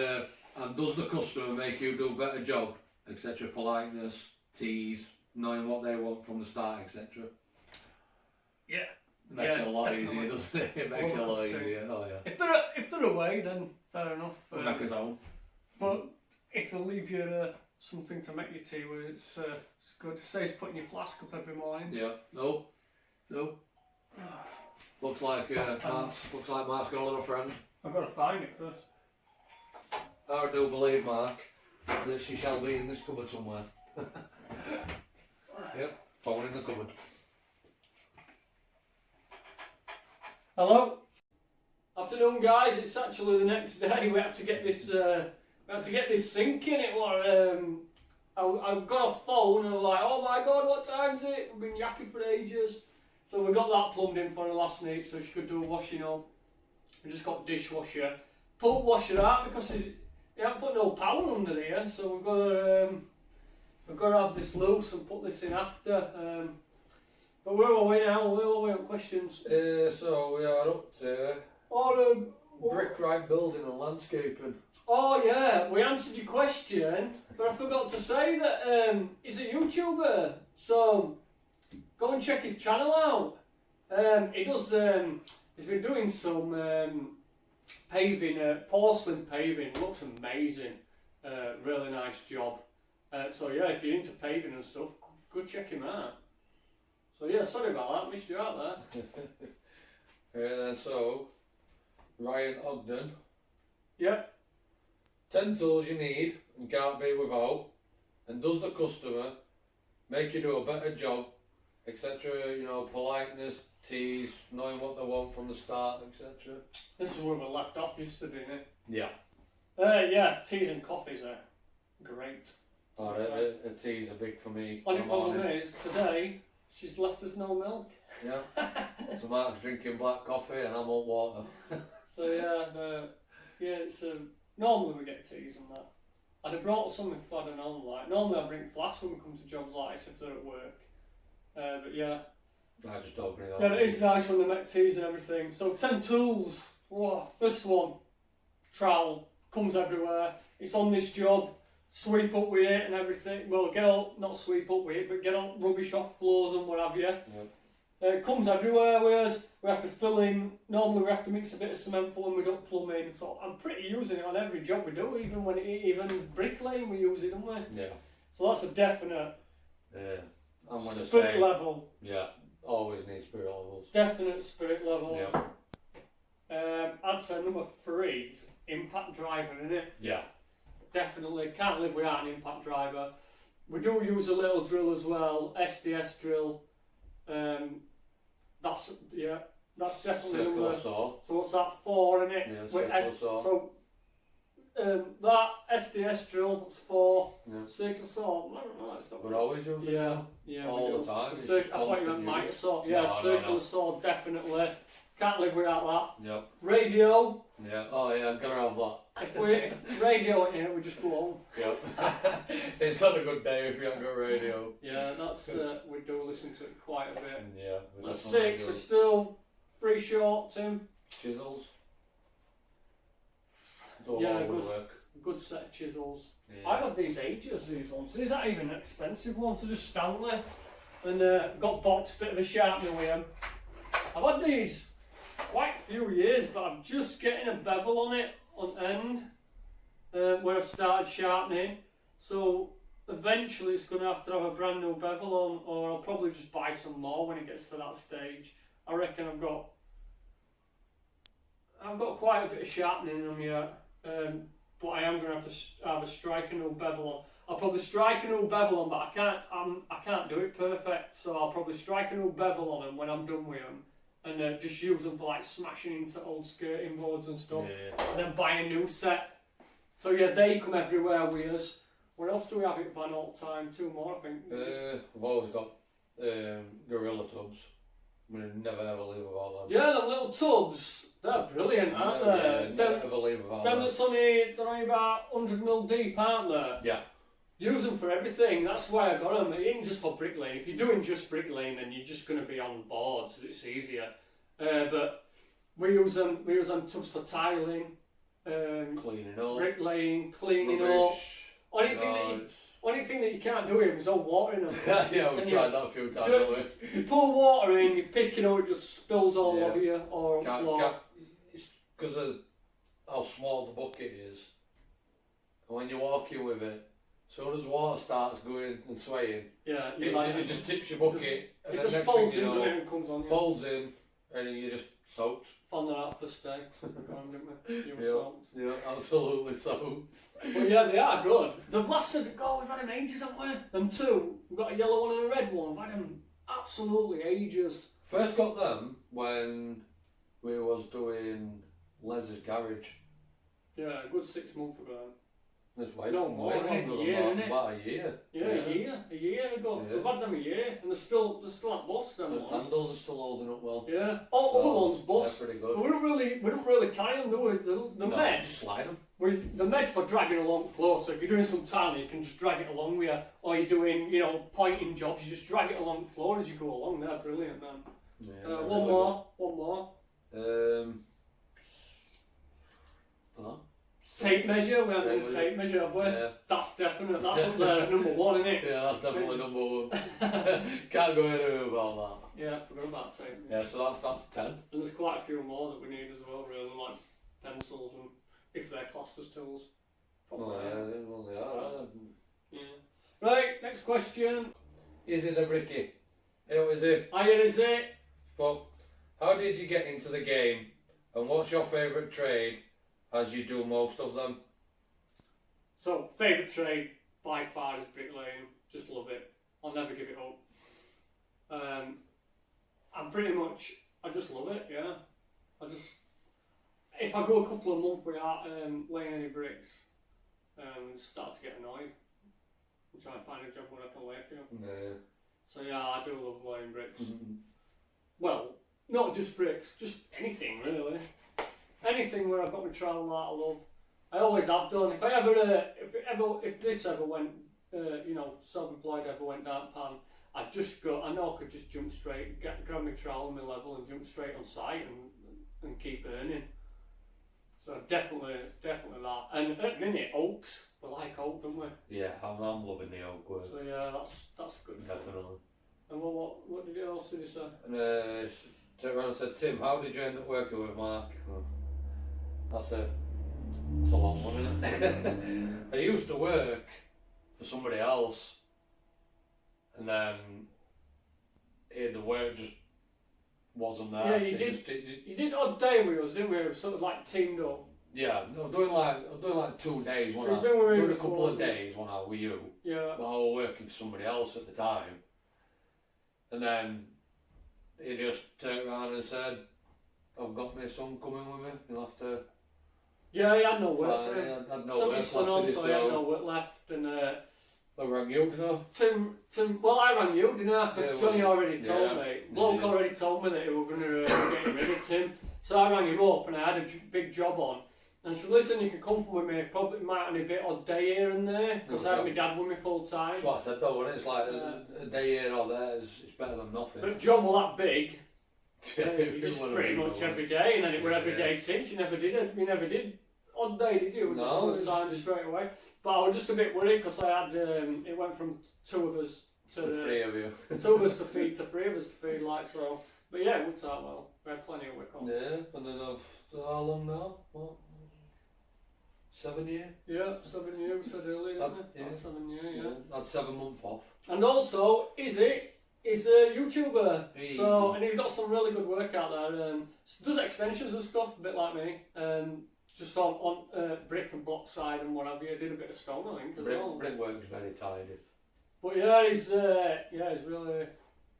and does the customer make you do a better job etc. Politeness, tease, knowing what they want from the start, etc. Yeah. It makes it a lot definitely. easier, doesn't it? It makes it a lot easier. Oh yeah. If they're away, then fair enough. Back us home. But if they leave you something to make your tea with, it's good. It saves putting your flask up every morning. Yeah. No. Looks like Mark's got a little friend. I've got to find it first. I do believe, Mark, that she shall be in this cupboard somewhere. Yep, phone in the cupboard. Hello. Afternoon, guys. It's actually the next day. We had to get this sink in. It was I got a phone and I'm like, oh my god, what time is it? We've been yakking for ages. So we got that plumbed in for her last night so she could do a washing up. We just got dishwasher. Put washer out because he hasn't put no power under here, so we've got to have this loose and put this in after. But where are we now? Where are we on questions? So we are up to brick right building and landscaping. Oh yeah, we answered your question, but I forgot to say that he's a YouTuber, so go and check his channel out. He does. He's been doing some paving, porcelain paving. Looks amazing. Really nice job. So yeah, if you're into paving and stuff, go check him out. So yeah, sorry about that, missed you out there. So Ryan Ogden. Yeah. 10 tools you need and can't be without, and does the customer make you do a better job, etc. You know, politeness, tease, knowing what they want from the start, etc. This is where we left off yesterday, isn't it? Yeah. Yeah, teas and coffees are great. A teas are big for me. Only problem is, today, she's left us no milk. Yeah. So Mark's drinking black coffee and I'm on water. So yeah, it's normally we get teas and that. I'd have brought some if I'd have known. Like normally I bring flasks when we come to jobs like this if they're at work. But yeah. I just don't bring that. Yeah, it is nice when they make teas and everything. So 10 tools. Whoa. First one, trowel, comes everywhere. It's on this job. Sweep up with it and everything. Well, not sweep up with it, but get all rubbish off floors and what have you. Yep. It comes everywhere with us. We have to fill in. Normally, we have to mix a bit of cement for when we don't plumb in. So I'm pretty using it on every job we do, even bricklaying we use it, don't we? Yeah. So that's a definite. I'm gonna spirit say, level. Yeah. Always need spirit levels. Definite spirit level. Yeah. I'd say number 3 is impact driver, isn't it? Yeah. Definitely can't live without an impact driver. We do use a little drill as well, SDS drill. That's definitely circular saw. So what's that for, isn't it? Yeah, circular saw. So that SDS drill is for circular saw. No, it's not. We're always using it. Yeah, all the time. I thought you meant miter saw. Yeah, circular saw definitely. Can't live without that. Yep. Radio. Yeah. Oh yeah, I'm gonna have that. If radio ain't here, we just go home. Yep. It's not a good day if you haven't got radio. Yeah, that's we do listen to it quite a bit. Yeah. That's 6. We're still 3 short, Tim. Chisels. Good set of chisels. Yeah. I've had these ages, these ones. These aren't even expensive ones, they're just Stanley. And got boxed, bit of a sharpener with them. I've had these quite a few years, but I'm just getting a bevel on it, on end, where I've started sharpening. So eventually it's going to have a brand new bevel on, or I'll probably just buy some more when it gets to that stage. I reckon I've got quite a bit of sharpening in them yet. But I am going to have to have a strike a new bevel on. I'll probably strike a new bevel on, but I can't do it perfect. So I'll probably strike a new bevel on them when I'm done with them, and just use them for like smashing into old skirting boards and stuff. Yeah. And then buy a new set. So yeah, they come everywhere with us. What else do we have at Van all the time? 2 more, I think. We've always got gorilla tubs. We never ever leave without them. Yeah, the little tubs. They're brilliant, aren't they? Never ever leave without them. They're only about 100 mil deep, aren't they? Yeah. Use them for everything. That's why I got them. It ain't just for bricklaying. If you're doing just bricklaying, then you're just going to be on boards. It's easier. But we use them tubs for tiling, cleaning up, bricklaying, cleaning rubbish, up. Anything that only thing that you can't do here is all water in them. Yeah, we've tried that a few times, haven't we? You pour water in, you pick it up, it just spills all over you or on the floor. It's because of how small the bucket is. And when you're walking with it, as soon as water starts going and swaying, it just tips your bucket. It just folds into it and comes on you. Folds in, and then you're just soaked. Found that out first day. You were soaked. Yeah, absolutely soaked. But yeah, they are good. They've lasted, we've had them ages, haven't we? Them two. We've got a yellow one and a red one. We've had them absolutely ages. First got them when we was doing Les's garage. Yeah, a good 6 months ago. That's way, no more, way longer than that, about a year. Yeah, a year ago. Yeah. So we've had them a year, and they're still at bust. Them The ones. handles are still holding up well. Yeah, all other ones bust. They're pretty good. We don't really carry them, do we? The med. Slide them. The med for dragging along the floor. So if you're doing some tiling, you can just drag it along with you, or you're doing pointing jobs, you just drag it along the floor as you go along. They're brilliant, man. Yeah, one more. Dunno. Tape measure, we haven't done tape measure, have we? Yeah. That's definite, that's up there at number one, isn't it? Yeah, that's definitely number one. Can't go anywhere without that. Yeah, I forgot about tape measure. Yeah, so that's 10. And there's quite a few more that we need as well, really, like pencils, and if they're classed as tools. Well, they are. Yeah. Right, next question. Is it a bricky? Who is it? Here is it. But how did you get into the game, and what's your favourite trade, as you do most of them? So, favourite trade by far is bricklaying. Just love it. I'll never give it up. I just love it, yeah. If I go a couple of months without laying any bricks, start to get annoyed. And try and find a job where I can lay a few. Yeah. So yeah, I do love laying bricks. Well, not just bricks, just anything really. Anything where I've got my trowel that I love. I always have done. If this ever went, self-employed ever went down the pan, I know I could just jump straight, grab my trowel and my level and jump straight on site and keep earning. So definitely that. And at the minute, oaks, we like oak, don't we? Yeah, I'm loving the oak work. So yeah, that's good. Definitely. And what did you say? And turned around and said, Tim, how did you end up working with Mark? Oh, that's a long one, isn't it? I used to work for somebody else, and then the work just wasn't there. Yeah, you did odd day with us, didn't we? We were sort of like teamed up. Yeah, I was doing like 2 days. Doing a couple of days when I was with you. Yeah. But I was working for somebody else at the time, and then he just turned around and said, "I've got my son coming with me. You'll have to." Yeah, he had no work for him. I had no Took work his son left on, in it, so he had no work left, and I rang you, didn't I? Tim. Well, I rang you, didn't I? Because Johnny already told me. Bloke Yeah. already told me that he were going to get rid of Tim. So I rang him up, and I had a big job on. And said, listen, you can come with me. Probably might have a bit odd day here and there, because I had my dad with me full time. That's what I said though, wasn't it? It's like a day here or there is better than nothing. But job was that big. You just pretty much every day, and then it were every day since. You never did odd day, did you? Just full time straight away. But I was just a bit worried because I had it went from 2 of us to 3 of you. 2 of us to feed to 3 of us to feed, like so. But yeah, it worked out well. We had plenty of work on. Yeah, and then how long now? What? 7 years? Yeah, 7 years. We said earlier, didn't we? Yeah. 7 years, yeah. I had 7 months off. And also, he's a YouTuber, Hey. so and he's got some really good work out there. Does extensions and stuff, a bit like me. Just on brick and block side and what have you. Did a bit of stone, I think, as well. Brickwork's very tidy. But yeah, he's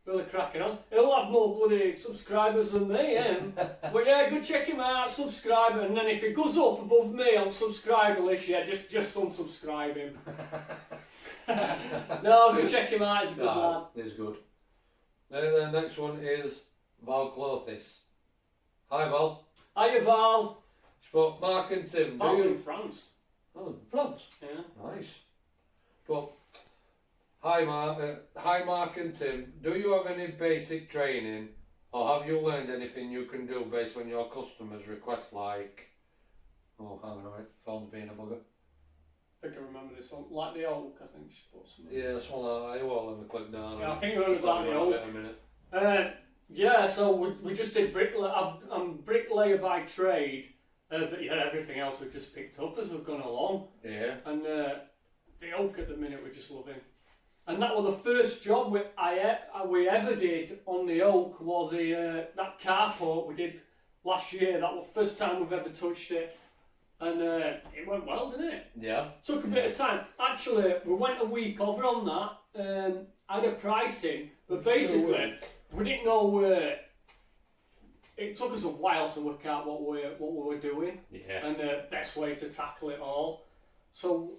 really cracking on. He'll have more bloody subscribers than me, but yeah, go check him out, subscribe, and then if he goes up above me on subscriber list, yeah, just unsubscribe him. No, go check him out, he's a good lad. He's good. The next one is Val Clothis. Hi Val. Hiya Val. But Mark and Tim, Val's in France. Oh, France. Yeah. Nice. But hi Mark and Tim. Do you have any basic training, or have you learned anything you can do based on your customers' requests? Like, oh, hang on a minute, phone's being a bugger. I think I remember this one. Like the oak, I think she put something. Yeah, that's one I will let me click down. Yeah, I think you're on about the oak. In a minute. Yeah, so we just did bricklayer. I'm bricklayer by trade, but yeah, everything else we've just picked up as we've gone along. Yeah. And the oak at the minute we're just loving. And that was the first job we ever did on the oak, was that carport we did last year. That was the first time we've ever touched it. And it went well, didn't it? Yeah. Took a bit of time. Actually, we went a week over on that. Had a pricing, but basically we didn't know. It took us a while to work out what we were doing, and the best way to tackle it all. So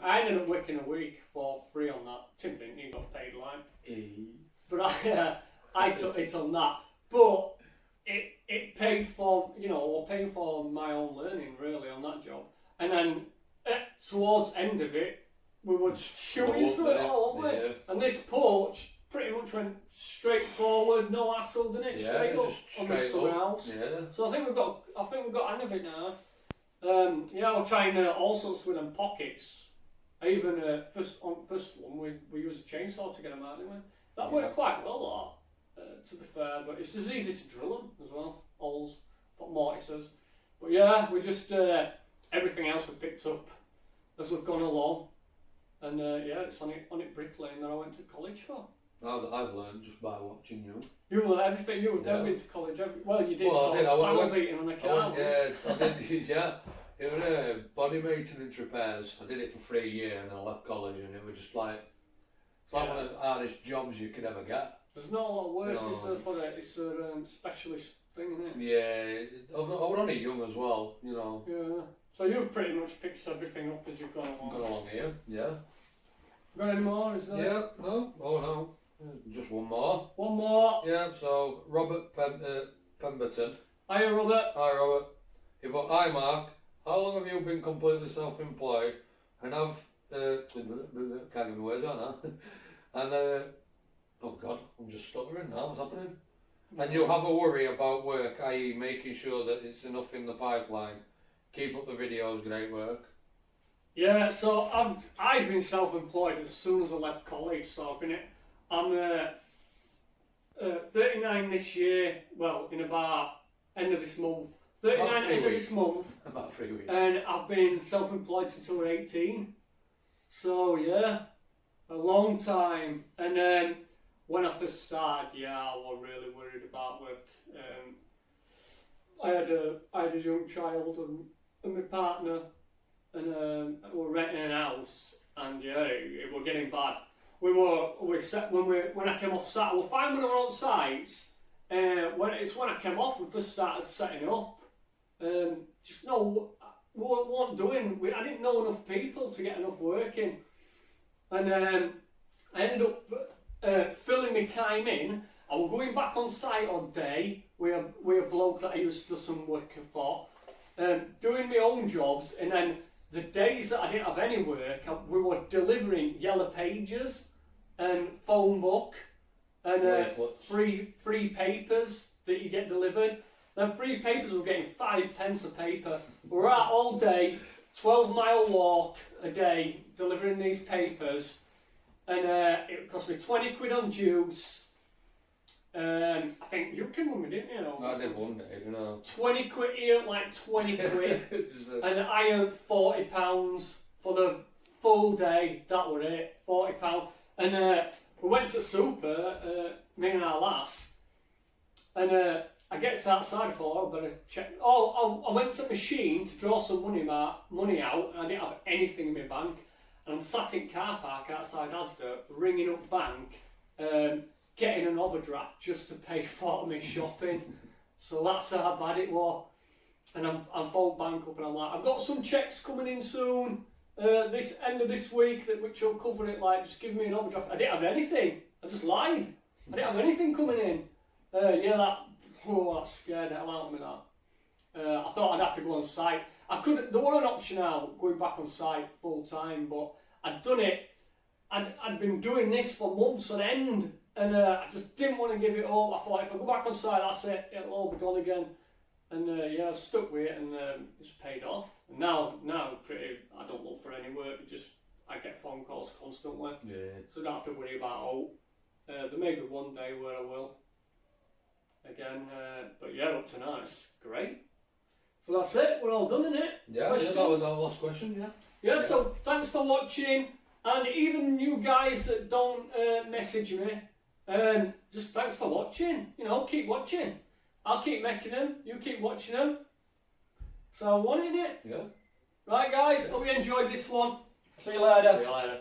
I ended up working a week for free on that. Tim didn't. He got paid but I took it on that. But it paid for, or paying for my own learning really on that job. And then towards end of it, we would shooting through it all, weren't we? And this porch pretty much went straight forward, no hassle, didn't it? Straight up on the summer house. Yeah. So I think we've got hand of it now. I was trying all sorts with them pockets. I even first one we used a chainsaw to get them out, didn't we? That worked quite well, to be fair. But it's as easy to drill them as well. Holes, mortises. But yeah, we just everything else we picked up as we've gone along. And it's on it bricklaying that I went to college for. I've learned just by watching you. You've learned everything. You've never been to college. You did. Well, I went beating on a car. I did. Yeah. It was body maintenance repairs. I did it for 3 years and I left college, and it was just like one of the hardest jobs you could ever get. There's not a lot of work. It's a specialist thing, isn't it? Yeah. I was only young as well, Yeah. So you've pretty much picked everything up as you've gone along. Gone along here. Yeah. Got any more? Is there? Yeah. No. Oh no. Just one more. One more. Yeah. So Robert Pemberton. Hiya, Robert. Hi, Robert. He put, hi, Mark. How long have you been completely self-employed? And I've can't give me words out now. And oh God, I'm just stuttering now. What's happening? And you have a worry about work, i.e., making sure that it's enough in the pipeline. Keep up the videos. Great work. Yeah. So I've been self-employed as soon as I left college. So I'm 39 this year. Well, in about end of this month. 39 end of this month. About 3 weeks. And I've been self-employed since I was 18. So yeah, a long time. And then when I first started, I was really worried about work. I had a young child and my partner, and we were renting an house, and it was getting bad. When I came off site, we were fine when we were on sites. When I came off, we first started setting up. I didn't know enough people to get enough work in, and I ended up filling my time in. I was going back on site all day with a bloke that I used to do some work for, doing my own jobs, and then the days that I didn't have any work, we were delivering yellow pages and phone book and free papers that you get delivered. Then free papers were getting 5 pence a paper. We were out all day, 12-mile walk a day, delivering these papers, and it cost me 20 quid on juice. I think you came with me, didn't you? I did one day, didn't I? 20 quid, he earned like 20 quid, and I earned £40 for the full day. That was it, £40. And we went to super, me and our lass, and I get to that side, I thought, I better check. I went to the machine to draw some money out, and I didn't have anything in my bank. And I'm sat in car park outside Asda, ringing up bank, getting an overdraft just to pay for my shopping. So that's how bad it was. And I'm phoned bank up, and I'm like, I've got some checks coming in soon, this end of this week, which will cover it. Like, just give me an overdraft. I didn't have anything. I just lied. I didn't have anything coming in. That scared the hell out of me, that. I thought I'd have to go on site. I couldn't, there was an option out, going back on site full time, but I'd done it. I'd been doing this for months on end, and I just didn't want to give it up. I thought, if I go back on site, that's it, it'll all be gone again. And I've stuck with it, and it's paid off. And now I don't look for any work. I get phone calls constantly, Yeah. so I don't have to worry about there may be one day where I will. Again, but yeah, up to now it's great. So that's it. We're all done, innit? Yeah, that was our last question. Yeah. Yeah. So thanks for watching, and even you guys that don't message me, just thanks for watching. You know, keep watching. I'll keep making them. You keep watching them. So, wanting it? Yeah. Right, guys. Hope you enjoyed this one. See you later. See you later.